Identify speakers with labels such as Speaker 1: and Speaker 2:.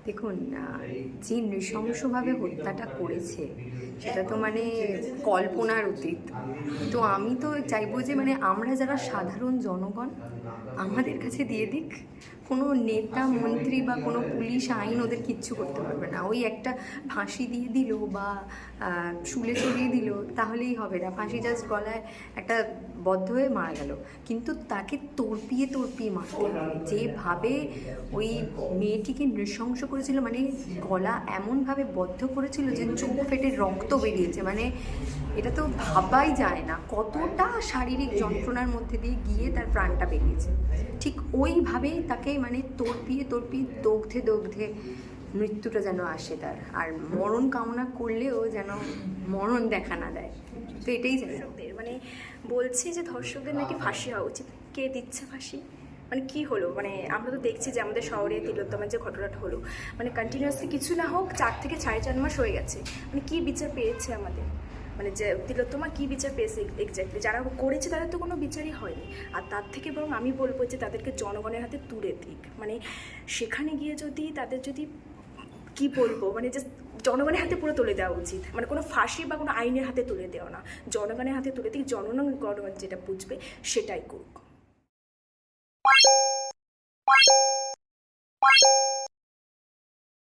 Speaker 1: দেখুন, যে নৃশংসভাবে হত্যাটা করেছে সেটা তো মানে কল্পনার অতীত। তো আমি তো চাইবো যে মানে আমরা যারা সাধারণ জনগণ আমাদের কাছে দিয়ে দিক। কোনো নেতা মন্ত্রী বা কোনো পুলিশ আইন ওদের কিচ্ছু করতে পারবে না। ওই একটা ফাঁসি দিয়ে দিল বা শুলে চড়িয়ে দিল তাহলেই হবে না। ফাঁসি জাস্ট গলায় একটা বদ্ধ হয়ে মারা গেল, কিন্তু তাকে তড়পিয়ে তড়পিয়ে মারতে হবে। যেভাবে ওই মেয়েটিকে নৃশংস করেছিল, মানে গলা এমনভাবে বদ্ধ করেছিল যে চোখ ফেটে রক্ত বেরিয়েছে, মানে এটা তো ভাবাই যায় না কতটা শারীরিক যন্ত্রণার মধ্যে দিয়ে গিয়ে তার প্রাণটা বেরিয়েছে। ঠিক ওইভাবেই তাকে মানে তড়পিয়ে তড়পিয়ে দগ্ধে দগ্ধে মৃত্যুটা যেন আসে তার, আর মরণ কামনা করলেও যেন মরণ দেখা না দেয়। তো এটাই জানি
Speaker 2: মানে বলছি যে ধর্ষকদের নাকি ফাঁসি হওয়া উচিত। কে দিচ্ছে ফাঁসি? মানে কি হলো? মানে আমরা তো দেখছি যে আমাদের শহরে তিলোত্তমার যে ঘটনাটা হলো, মানে কন্টিনিউয়াসলি কিছু না হোক 4 থেকে 4.5 মাস হয়ে গেছে। মানে কি বিচার পেয়েছে আমাদের? মানে যে তিলোত্তমা কি বিচার পেয়েছে এক্স্যাক্টলি? যারা করেছে তাদের তো কোনো বিচারই হয়নি। আর তার থেকে বরং আমি বলবো যে তাদেরকে জনগণের হাতে তুলে দিক। মানে সেখানে গিয়ে যদি তাদের যদি কি বলবো, মানে জাস্ট জনগণের হাতে পুরো তুলে দেওয়া উচিত। মানে কোনো ফাঁসি বা কোনো আইনের হাতে তুলে দেওয়া না, জনগণের হাতে তুলে দিই। জনগণ যেটা বুঝবে সেটাই করুক।